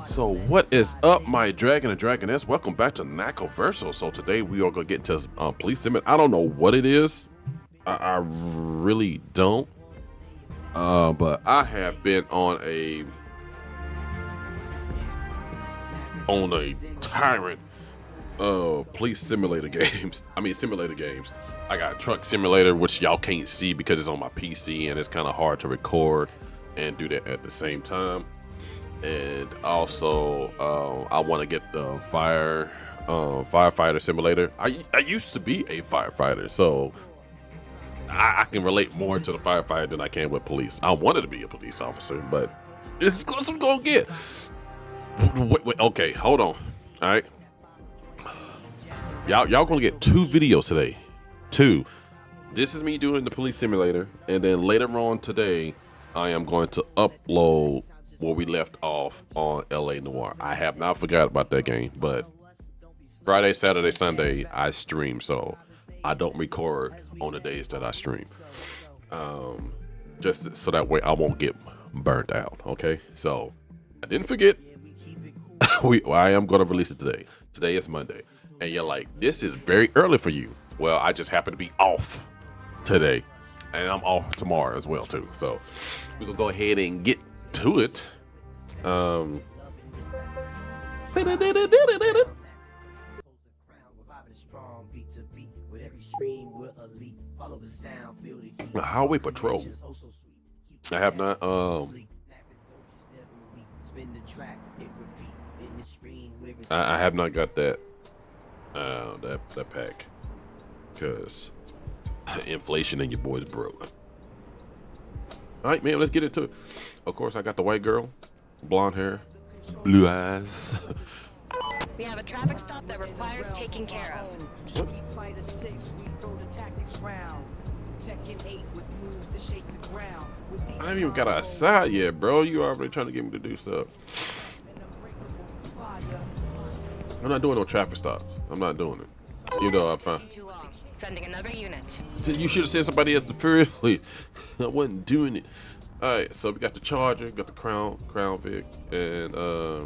So what is up, my dragon and dragoness? Welcome back to Naco Verso. So today we are gonna get into police simulator. I don't know what it is. I really don't. But I have been on a tyrant of police simulator games. I mean simulator games. I got truck simulator, which y'all can't see because it's on my PC and it's kind of hard to record and do that at the same time. And also I want to get the firefighter simulator. I used to be a firefighter, so I can relate more to the firefighter than I can with police. I wanted to be a police officer, but it's as close as I'm gonna get. Wait, okay, hold on. All right, y'all gonna get 2 videos today. 2. This is me doing the police simulator, and then later on today, I am going to upload where we left off on LA Noire. I have not forgot about that game, but Friday, Saturday, Sunday, I stream, so I don't record on the days that I stream. Just so that way I won't get burnt out, okay? So I didn't forget. I am gonna release it today. Today is Monday. And you're like, this is very early for you. Well, I just happen to be off today. And I'm off tomorrow as well, too. So we're gonna go ahead and get to it. Highway patrol. I have not I have not got that that pack because inflation and your boy's broke. All right, man, let's get into it. Of course, I got the white girl, blonde hair, blue eyes. We have a traffic stop that requires taking care of. What? I haven't even got outside yet, bro. You already trying to get me to do stuff. I'm not doing no traffic stops. I'm not doing it. You know, I'm fine. Sending another unit. You should have sent somebody else furiously. I wasn't doing it. All right, so we got the Charger, got the Crown Vic, and I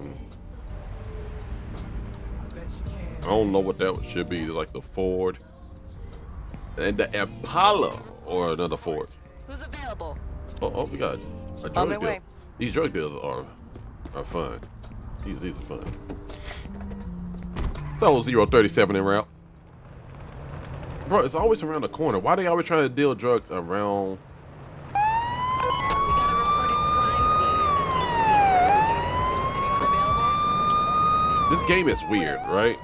don't know what that should be, like the Ford, and the Impala or another Ford. Who's available? Oh, we got a drug deal. These drug deals are fun. These are fun. That was 037 en route. Bro, it's always around the corner. Why they always trying to deal drugs around? This game is weird, right?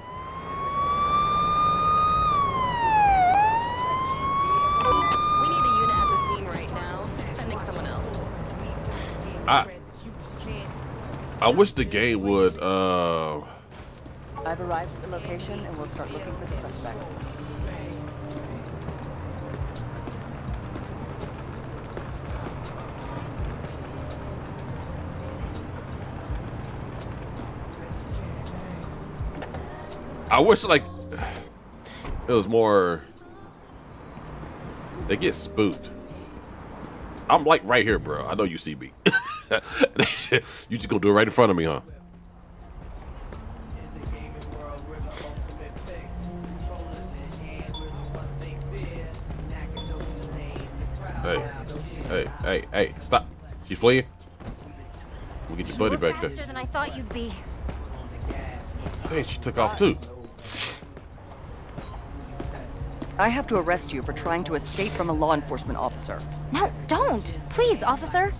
We need a unit at the scene right now. Sending someone else. I wish the game would I've arrived at the location and we'll start looking for the suspect. I wish like it was more. They get spooked. I'm like right here, bro. I know you see me. You just gonna do it right in front of me, huh? Hey, stop. She fleeing? We'll get your buddy back there. Faster than I thought you'd be. Hey, she took off too. I have to arrest you for trying to escape from a law enforcement officer. No, don't. Please, officer.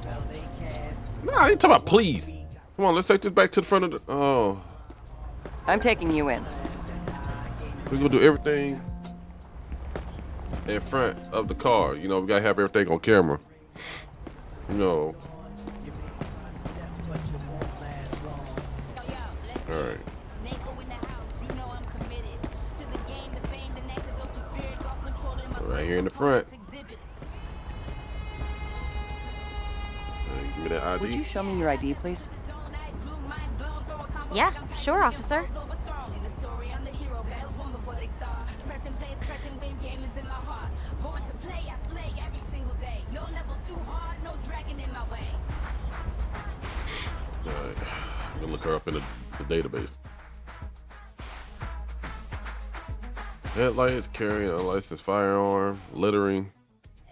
Nah, I ain't talking about please. Come on, let's take this back to the front of the... Oh. I'm taking you in. We're gonna do everything in front of the car. You know, we gotta have everything on camera. You know. All right. Right here in the front. Give me that ID. Would you show me your ID, please? Yeah, sure, officer. Alright, I'm gonna look her up in the database. Headlights, carrying a unlicensed firearm, littering,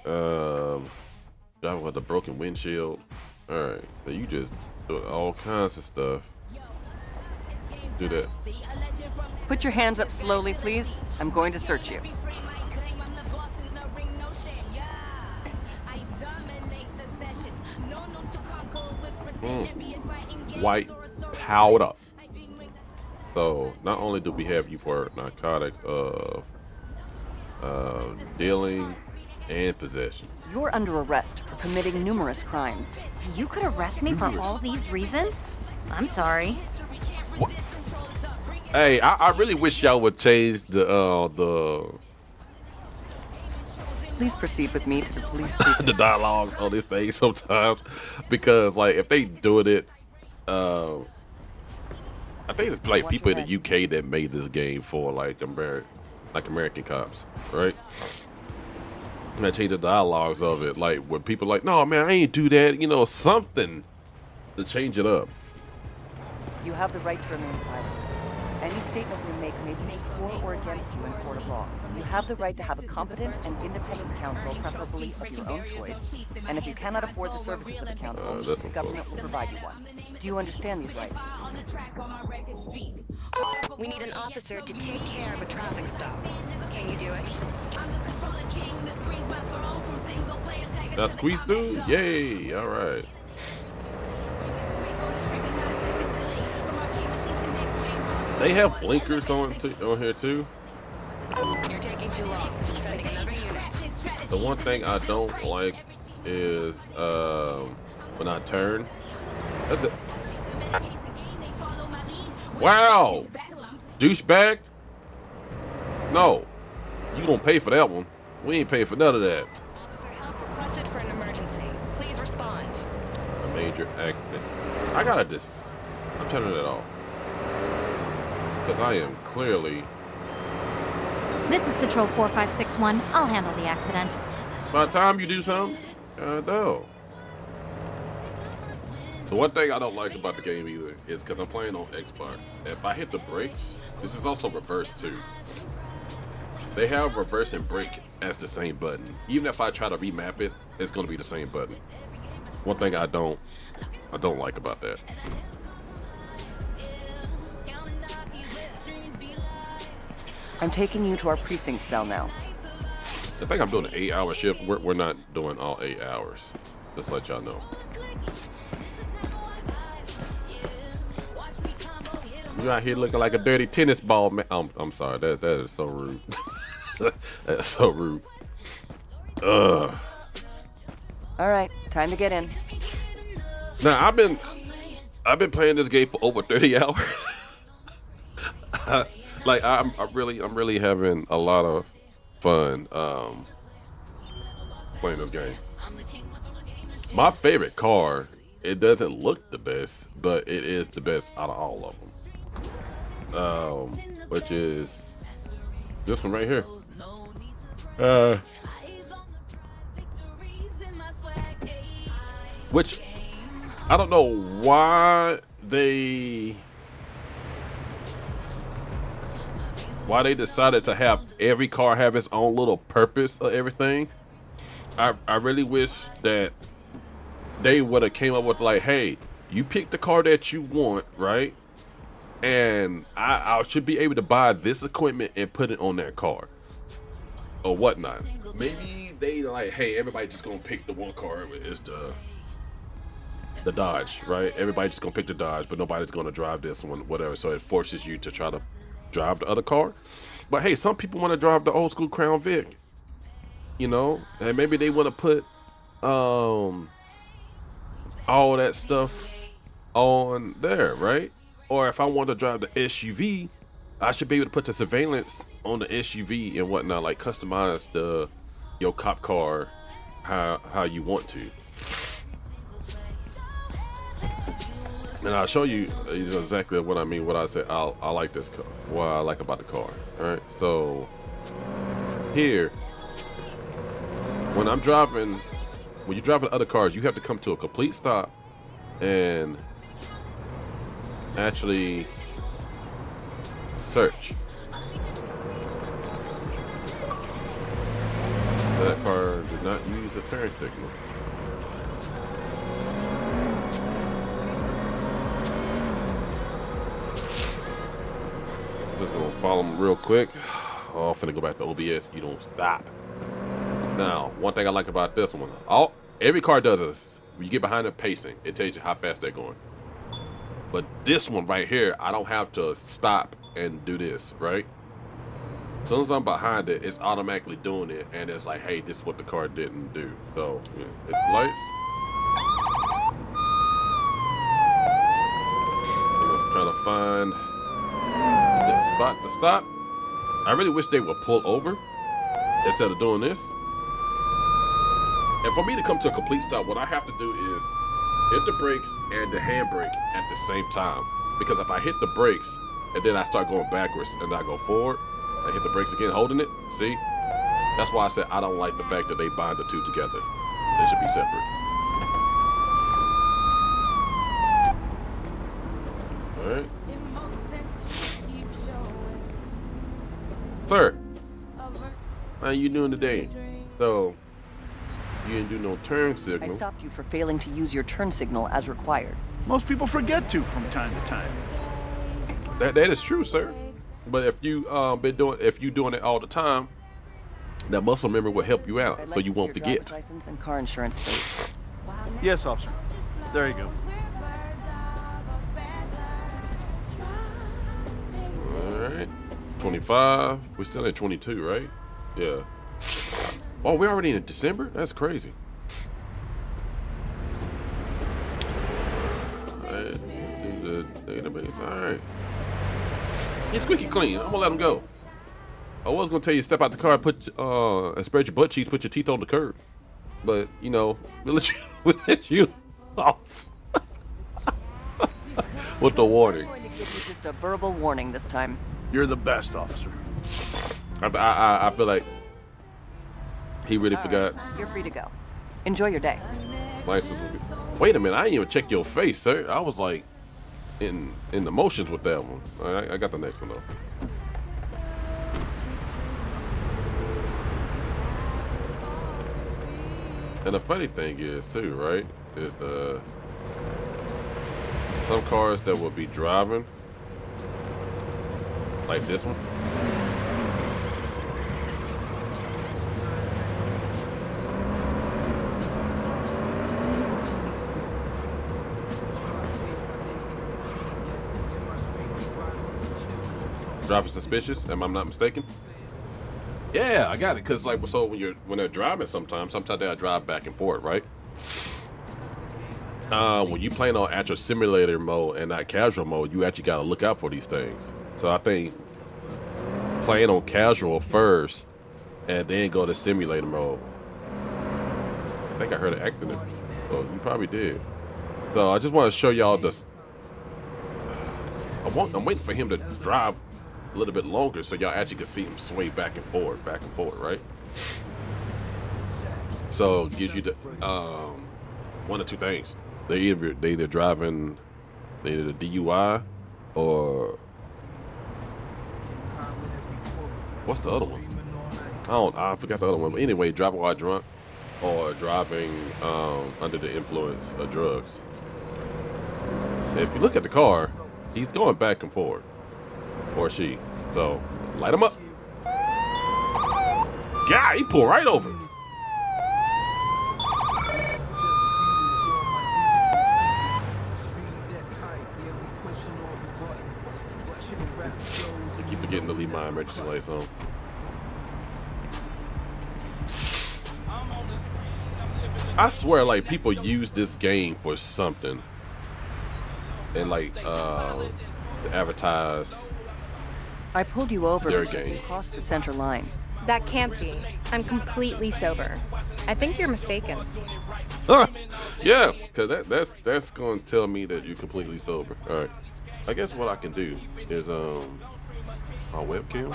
driving with a broken windshield. Alright, so you just do all kinds of stuff. Do that. Put your hands up slowly, please. I'm going to search you. White powder. So not only do we have you for narcotics, dealing and possession. You're under arrest for committing numerous crimes. You could arrest me for all these reasons? I'm sorry. What? Hey, I really wish y'all would change the Please proceed with me to the police precinct. the dialogue on this thing sometimes, because like if they doing it, I think it's like people in the UK that made this game for like American cops, right? And I change the dialogues of it, like when people like, no man, I ain't do that, you know, something to change it up. You have the right to remain silent. Any statement you make may be used for or against you in court of law. You have the right to have a competent and independent counsel, preferably of your own choice. And if you cannot afford the services of a counsel, the government will provide you one. Do you understand these rights? We need an officer to take care of a traffic stop. Can you do it? That squeeze dude? Yay! All right. They have blinkers on here too. You're taking too long. Sending another unit. The one thing I don't like is when I turn. Wow, douchebag! No, you gonna pay for that one? We ain't pay for none of that. Officer, help requested for an emergency. Please respond. A major accident. I gotta just. I'm turning that off because I am clearly. This is Patrol 4561. I'll handle the accident. By the time you do something, no. The one thing I don't like about the game either is because I'm playing on Xbox. If I hit the brakes, this is also reverse too. They have reverse and brake as the same button. Even if I try to remap it, it's going to be the same button. One thing I don't like about that. I'm taking you to our precinct cell now. I think I'm doing an 8-hour shift. We're not doing all 8 hours. Just let y'all know. You out here looking like a dirty tennis ball, man. I'm sorry. That is so rude. That's so rude. All right, time to get in. Now I've been playing this game for over 30 hours. Like I'm really having a lot of fun playing this game. My favorite car, it doesn't look the best, but it is the best out of all of them. Which is this one right here. Which I don't know why they decided to have every car have its own little purpose of everything. I really wish that they would have came up with like, hey, you pick the car that you want, right? And I should be able to buy this equipment and put it on that car or whatnot. Maybe they like, hey, everybody just gonna pick the one car. It's the Dodge, right? Everybody just gonna pick the Dodge, but nobody's gonna drive this one, whatever. So it forces you to try to drive the other car. But hey, some people want to drive the old school Crown Vic, you know, and maybe they want to put all that stuff on there, right? Or if I want to drive the SUV, I should be able to put the surveillance on the SUV and whatnot, like customize your cop car how you want to. And I'll show you exactly what I mean. What I said, I like this car. What I like about the car. All right. So here, when I'm driving, when you're driving other cars, you have to come to a complete stop and actually search. That car did not use a turn signal. Just gonna follow him real quick. Oh, I'm finna go back to OBS. You don't stop. Now, one thing I like about this one, every car does this. When you get behind the pacing, it tells you how fast they're going. But this one right here, I don't have to stop and do this, right? As soon as I'm behind it, it's automatically doing it, and it's like, hey, this is what the car didn't do. So, yeah, hit the lights. I'm trying to find the spot to stop. I really wish they would pull over instead of doing this. And for me to come to a complete stop, what I have to do is hit the brakes and the handbrake at the same time. Because if I hit the brakes and then I start going backwards and I go forward, I hit the brakes again, holding it, see? That's why I said I don't like the fact that they bind the two together. They should be separate. All right. Sir, how you doing today? So, you didn't do no turn signal. I stopped you for failing to use your turn signal as required. Most people forget to from time to time. That is true, sir. But if you doing it all the time, that muscle memory will help you out, so you won't forget. Driver's license and car insurance, please. Yes, officer. There you go. All right, 25. We're still at 22, right? Yeah. Oh, we're already in December? That's crazy. All right, let's do the database. All right. He's squeaky clean. I'm gonna let him go. I was gonna tell you to step out the car, and spread your butt cheeks, put your teeth on the curb. But you know, we'll let you off with the warning. I'm going to give you just a verbal warning this time. You're the best, officer. I feel like he really forgot. You're free to go. Enjoy your day. License. Wait a minute, I didn't even check your face, sir. I was like in the motions with that one. All right, I got the next one though. And the funny thing is too, right? Is some cars that will be driving like this one. Driving suspicious, am I not mistaken? Yeah, I got it. Cause like, so when they're driving, sometimes they'll drive back and forth, right? When you playing on actual simulator mode and not casual mode, you actually gotta look out for these things. So I think playing on casual first, and then go to simulator mode. I think I heard an accident. Oh, you probably did. So I just want to show y'all this. I'm waiting for him to drive a little bit longer so y'all actually can see him sway back and forward, right? So it gives you the one or two things. They either driving either the DUI or what's the other one? I forgot the other one. But anyway, driving while drunk or driving under the influence of drugs. If you look at the car, he's going back and forward. Or she. So, light him up. God, he pulled right over. I keep forgetting to leave my emergency lights on. I swear, like, people use this game for something. And, like, to advertise. I pulled you over Their because you game. crossed the center line. That can't be. I'm completely sober. I think you're mistaken. Yeah, because that's going to tell me that you're completely sober. All right. I guess what I can do is our webcam.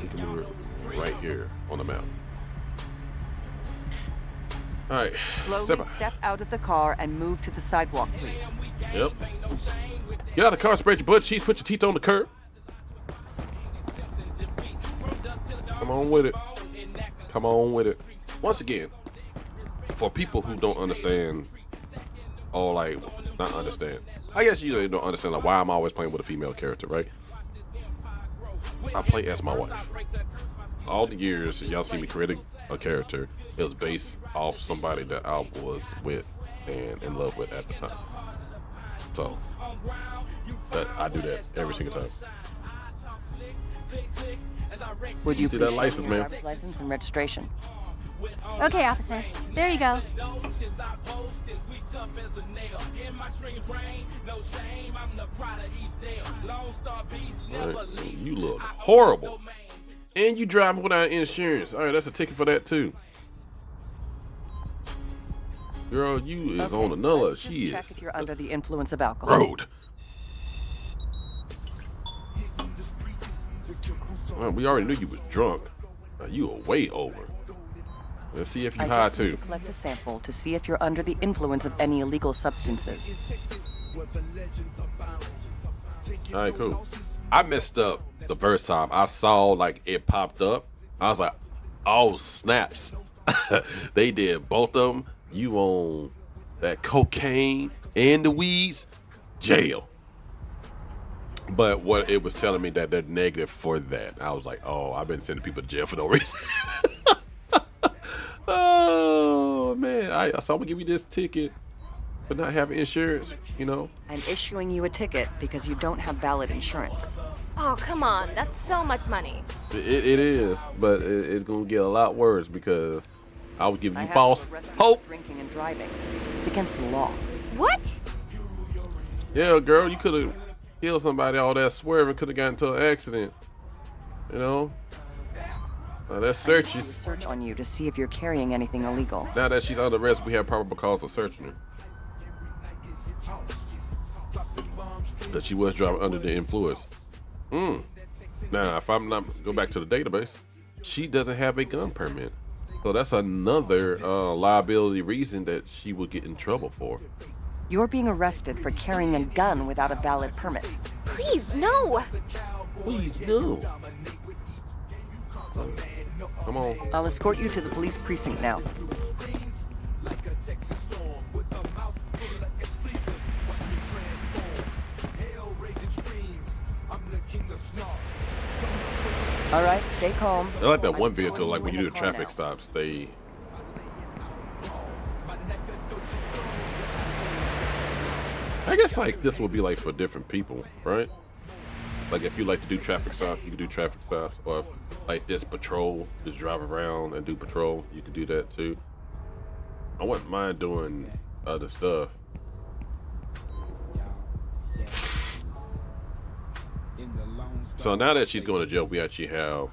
We can move it right here on the map. All right. Slowly step out of the car and move to the sidewalk, please. Yep. Get out of the car, spread your butt cheeks, put your teeth on the curb. Come on with it. Come on with it. Once again, for people who don't understand, or like, not understand, I guess you don't understand like why I'm always playing with a female character, right? I play as my wife. All the years y'all see me create a character, it was based off somebody that I was with and in love with at the time. So that I do that every single time. Would you see please that show license, me your ma'am? driver's license and registration? Okay, officer. There you go. Right. You look horrible. And you driving without insurance. All right, that's a ticket for that too. Girl, you is on another. Let's just She check is if you're under the influence of alcohol. road. Well, we already knew you was drunk. You were way over. Let's see if you high I just need too. to collect a sample to see if you're under the influence of any illegal substances. All right, cool. I messed up the first time. I saw like it popped up. I was like, oh snaps. They did both of them. You on that cocaine and the weeds, jail. But what it was telling me that they're negative for that. I was like, oh, I've been sending people to jail for no reason. Oh man, so I'm gonna give you this ticket for not having insurance, you know. I'm issuing you a ticket because you don't have valid insurance. Oh, come on. That's so much money. It is, but it's gonna get a lot worse because I was giving I you have false to arrest you hope. for drinking and driving. It's against the law. What? Yeah, girl, you could have killed somebody. All that swerving could have gotten into an accident. You know. Let's search you. Search on you to see if you're carrying anything illegal. Now that she's under arrest, we have probable cause of searching her. That she was driving under the influence. Now, if I'm not go back to the database, she doesn't have a gun permit. So that's another liability reason that she would get in trouble for. You're being arrested for carrying a gun without a valid permit. Please, no. Please no. Come on. I'll escort you to the police precinct now. All right, stay calm. I like that one vehicle, like when you do the traffic stops, they... I guess like this would be like for different people, right? Like if you like to do traffic stops, you can do traffic stops. Or if, like this patrol, just drive around and do patrol, you can do that too. I wouldn't mind doing other stuff. So now that she's going to jail, we actually have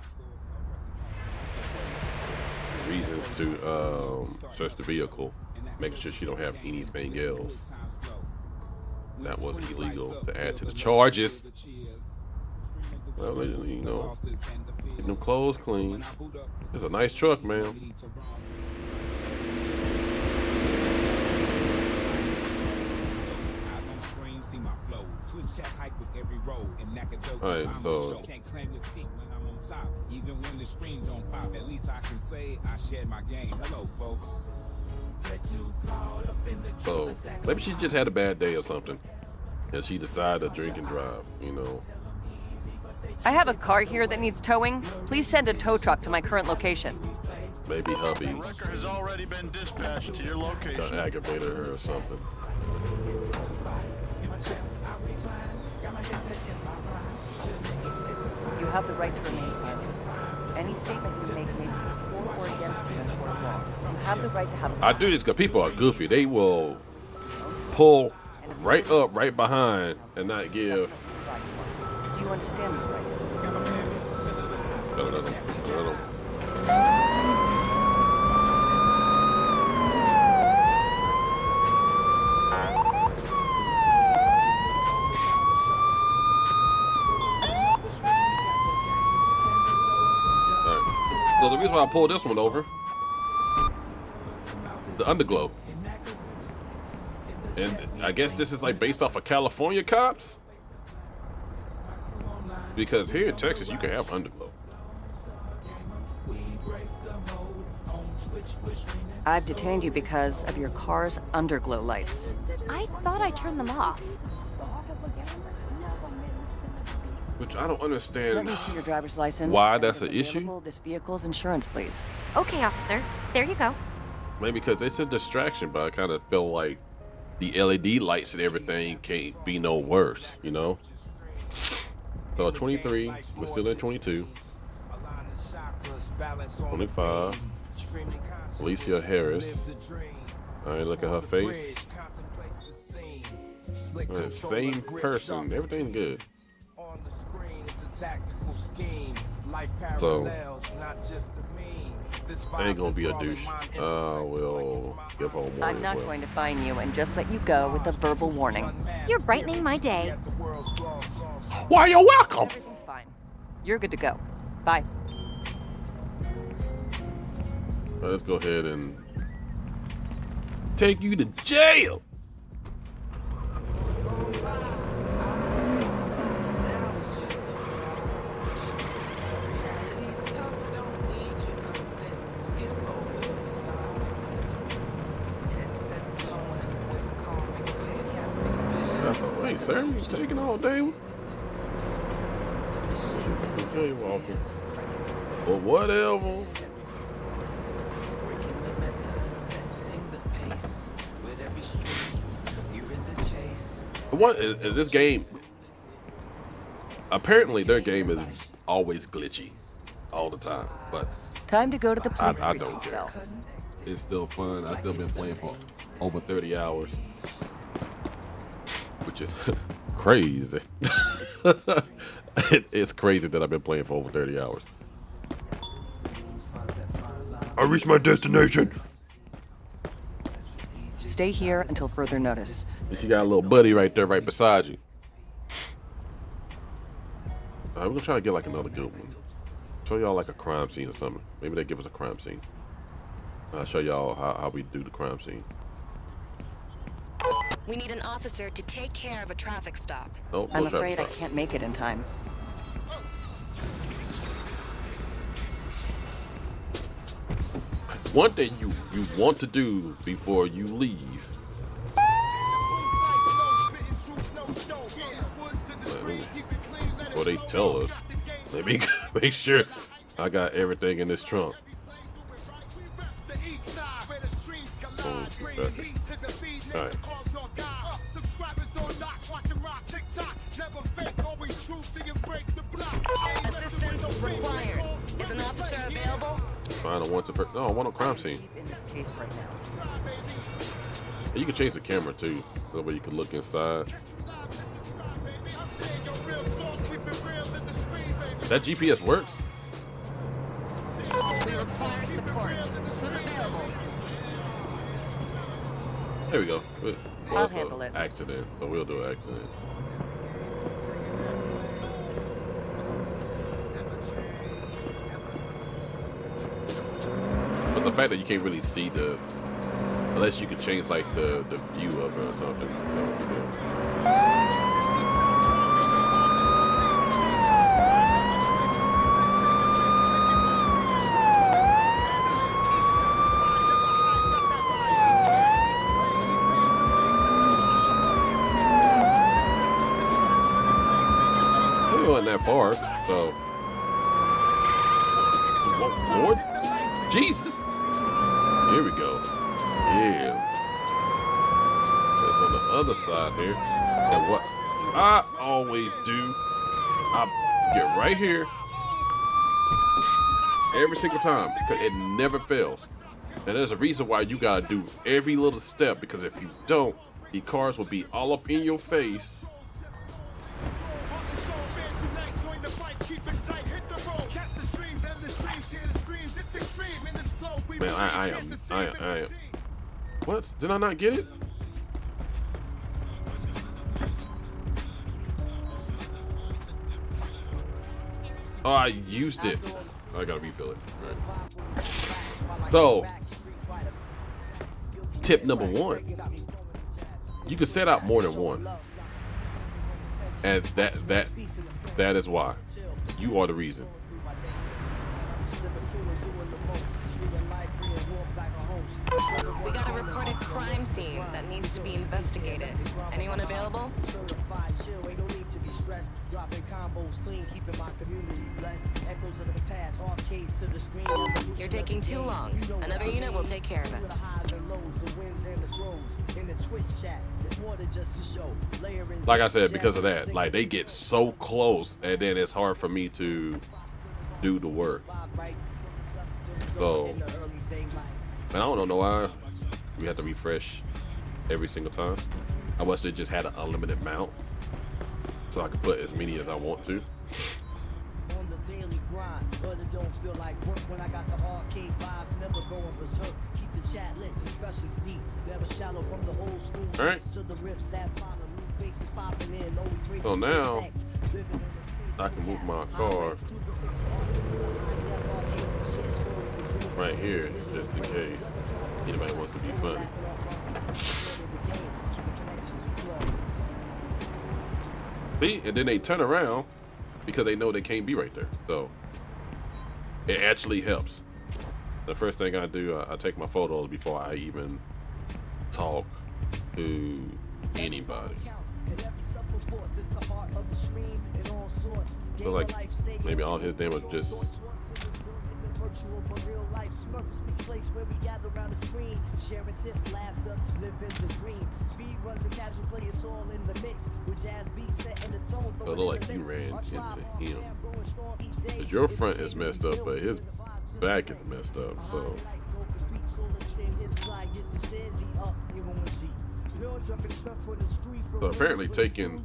reasons to search the vehicle, making sure she don't have anything else that was illegal to add to the charges. Well, you know, getting them clothes clean. It's a nice truck, man. Alright, so maybe she just had a bad day or something, and she decided to drink and drive, you know. I have a car here that needs towing. Please send a tow truck to my current location. Maybe hubby Wrecker has already been dispatched to your location. done aggravated her or something. You have the right to remain silent. Any statement you make may be for or against you in a court of law. You have the right to have a... I do this because people are goofy. They will pull right up, right behind, and not give. Do you understand these rights? So the reason why I pulled this one over, the underglow, and I guess this is like based off of California cops. Because here in Texas, you can have underglow. I've detained you because of your car's underglow lights. I thought I turned them off. Which I don't Let understand me see your driver's license. why and that's if an issue. available, this vehicle's insurance, please. Okay, officer. There you go. Maybe because it's a distraction, but I kind of feel like the LED lights and everything can't be no worse, you know? So 23, we're still at 22. 25, Alicia Harris. All right, look at her face. All right, same person, everything good. So I ain't gonna be a douche. We'll give her a warning. I'm not as well. going to fine you and just let you go with a verbal warning. You're brightening my day. Why, you're welcome. Everything's fine. You're good to go. Bye. Let's go ahead and take you to jail. Wait, sir, you taking all day? Jaywalking. But whatever. What is this game? Apparently, their game is always glitchy, all the time. But Time to go to the police I precinct don't care. cell. It's still fun. I've still been playing for over 30 hours, which is crazy. It's crazy that I've been playing for over 30 hours. I reached my destination. Stay here until further notice. You got a little buddy right there, right beside you. We're gonna try to get like another good one. Show y'all like a crime scene or something. Maybe they give us a crime scene. I'll show y'all how we do the crime scene. We need an officer to take care of a traffic stop. Nope, no I'm traffic afraid I stop. can't make it in time. One thing you want to do before you leave. Before they tell us, let me make sure I got everything in this trunk. Oh, perfect. All right. Assistance required. Is an officer available? Find a wanted person. No, I want a crime scene. Keep in this case right now. And you can change the camera too, that way you can look inside. That GPS works. We require support. Who's available? There we go. Well, I'll that's handle an it. accident, so we'll do an accident. But the fact that you can't really see the, unless you can change like the view of it or something. That would be good. We wasn't that far, so. Whoa, Lord, Jesus! Here we go. Yeah. That's on the other side here. And what I always do, I get right here every single time because it never fails. And there's a reason why you gotta do every little step, because if you don't, the cars will be all up in your face. Man, I am. What? Did I not get it? Oh, I used it. I gotta refill it. All right. So, tip number one. You can set out more than one. And that is why. You are the reason. We got a reported crime scene that needs to be investigated. Anyone available? You're taking too long. Another unit will take care of it. Like I said, because of that, like they get so close, and then it's hard for me to do the work. So, and I don't know why we have to refresh every single time. I wish they just had an unlimited mount, so I could put as many as I want to. All right. So now I can move my car right here just in case anybody wants to be funny. See, and then they turn around because they know they can't be right there. So it actually helps. The first thing I do, I take my photos before I even talk to anybody. So like maybe all his damage just it look like you ran into him. Cause your front is messed up, but his back is messed up. So apparently taking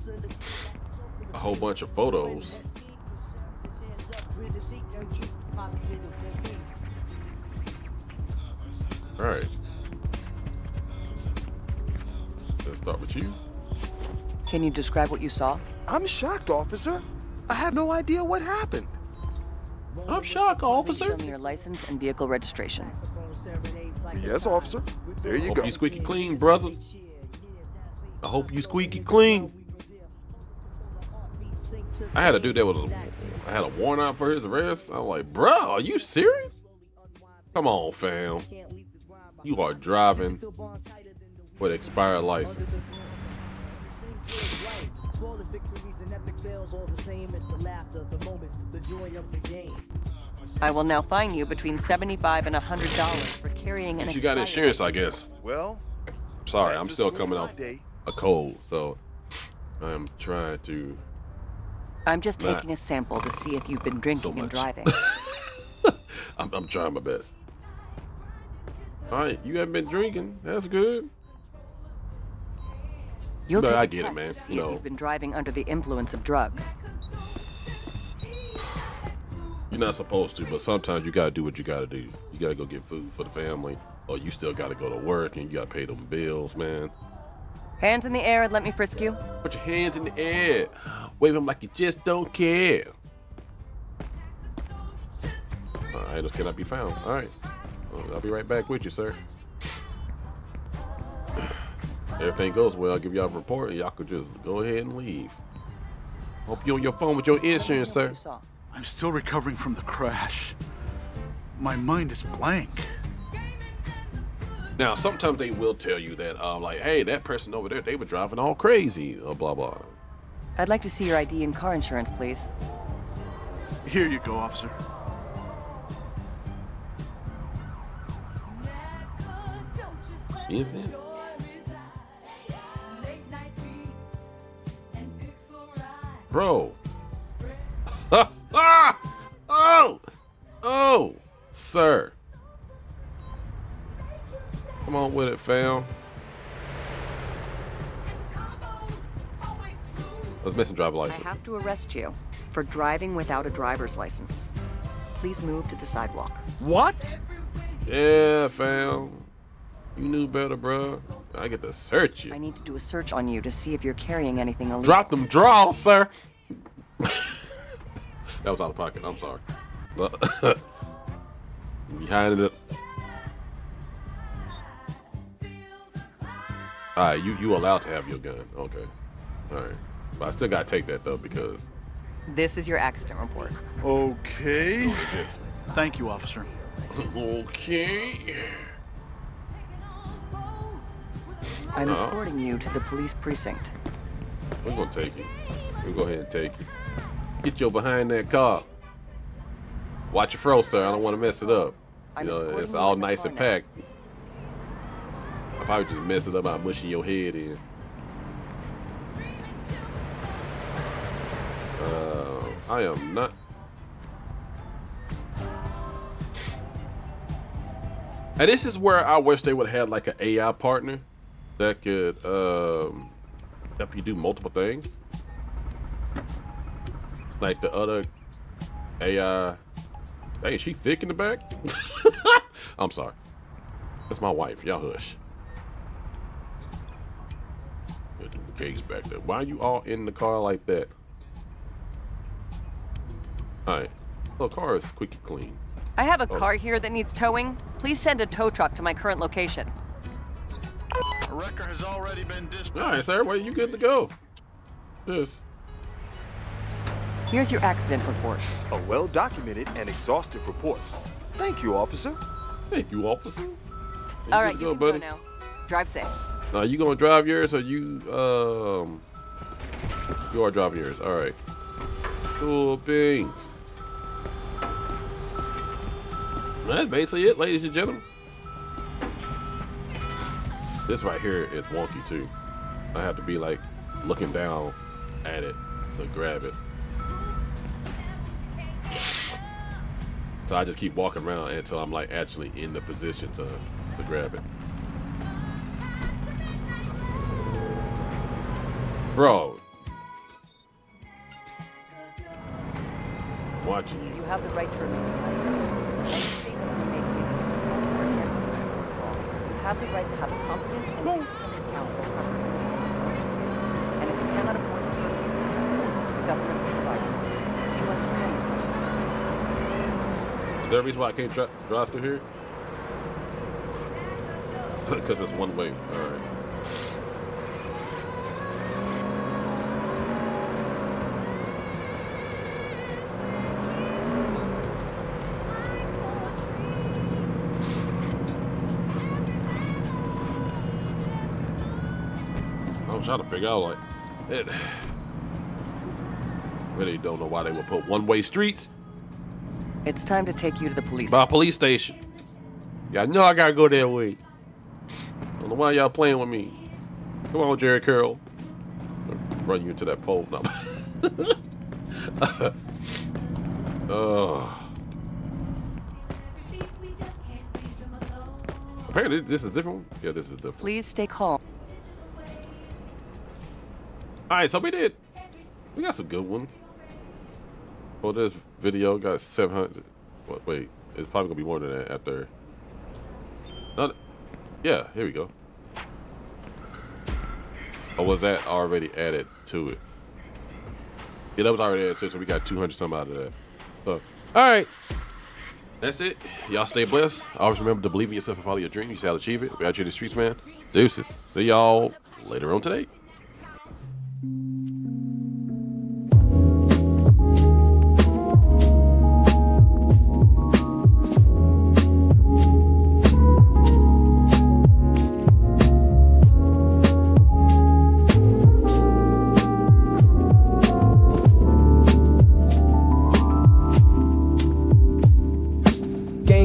a whole bunch of photos. All right. Let's start with you. Can you describe what you saw? I'm shocked, officer. I have no idea what happened. I'm shocked, officer. Show me your license and vehicle registration. Yes, officer. There you Hope go. you squeaky clean, brother. I hope you squeaky clean. I had a dude that I had a warrant out for his arrest. I'm like, bro, are you serious? Come on, fam. You are driving with expired license. I will now fine you between $75 and $100 for carrying an You got insurance, I guess. Well, Sorry, I'm still coming off off a cold, so I'm trying to. I'm just taking a sample to see if you've been drinking and driving. I'm trying my best. All right, you haven't been drinking. That's good. You'll But take I a get it, test man. to see You if know. you've been driving under the influence of drugs. You're not supposed to, but sometimes you gotta do what you gotta do. You gotta go get food for the family, or you still gotta go to work and you gotta pay them bills, man. Hands in the air and let me frisk you. Put your hands in the air. Wave them like you just don't care. Items cannot be found. All right. Well, I'll be right back with you, sir. Everything goes well, I'll give y'all a report and y'all could just go ahead and leave. Hope you're on your phone with your insurance, sir. I'm still recovering from the crash. My mind is blank. Now, sometimes they will tell you that, like, hey, that person over there, they were driving all crazy, or blah, blah. I'd like to see your ID and car insurance, please. Here you go, officer. Is it? Bro. Oh, sir. Come on with it, fam. Let's miss some driver I license. have to arrest you for driving without a driver's license. Please move to the sidewalk. What? Yeah, fam. You knew better, bro. I get to search you. I need to do a search on you to see if you're carrying anything illegal. Drop them draws, sir. That was out of pocket. I'm sorry. Behind it. All right, you allowed to have your gun. Okay. All right. But I still gotta take that though because. This is your accident report. Okay. Thank you, officer. Okay. I'm escorting you to the police precinct. We're gonna take it. We'll go ahead and take it. Get your behind that car. Watch your fro, sir. I don't want to mess it up. You know, it's all nice and packed. I'll probably just mess it up by mushing your head in. I am not. And this is where I wish they would have had like an AI partner that could help you do multiple things. Like the other AI. Hey, is she thick in the back? I'm sorry. That's my wife. Y'all hush. Get the cage back there. Why are you all in the car like that? Alright. The car is quick and clean. I have a car here that needs towing. Please send a tow truck to my current location. A wrecker has already been dispatched. Alright, sir. Well, you good to go. Just. Here's your accident report. A well-documented and exhaustive report. Thank you, officer. Thank you, officer. All right, you can go now. Drive safe. Now, you gonna drive yours or you are driving yours. All right. Cool beans. That's basically it, ladies and gentlemen. This right here is wonky too. I have to be like looking down at it to grab it. So I just keep walking around until I'm like actually in the position to grab it. Bro. Watching you. You have the right to remain silent. Any statement you make may be useful or against you. You have the right to have a competent and independent counsel preferably. And if you cannot afford the services, the government will provide you. Do you understand? Is there a reason why I can't drive through here? Because it's one way. All right. I was trying to figure out, like, it really don't know why they would put one-way streets. It's time to take you to the police. By a police station. Y'all know I gotta go that way. I don't know why y'all playing with me. Come on, Jerry Curl. Run you into that pole. No. Apparently, this is a different one. Yeah, this is a different one. Please stay calm. Alright, so we got some good ones. Well, this video got 700. Wait, it's probably gonna be more than that after. Not, yeah, here we go. Or was that already added to it? Yeah, that was already added to it, so we got 200 some out of that. So, alright. That's it. Y'all stay blessed. Always remember to believe in yourself and follow your dreams. You shall achieve it. We out here in the streets, man. Deuces. See y'all later on today.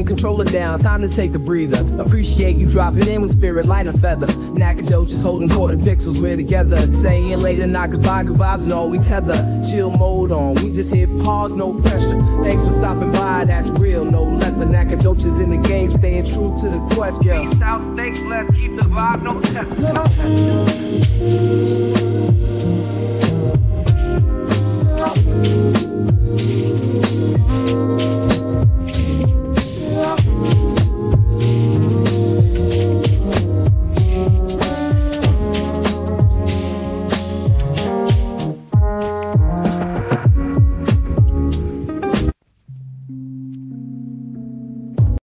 Controller down, time to take a breather. Appreciate you dropping in with spirit, light and feather. Naco just holding quarter pixels, we're together. Saying later, Naco vodka vibes and all we tether. Chill mode on, we just hit pause, no pressure. Thanks for stopping by, that's real, no less. Naco's in the game, staying true to the quest, yeah. South Stakes, let's keep the vibe, no test.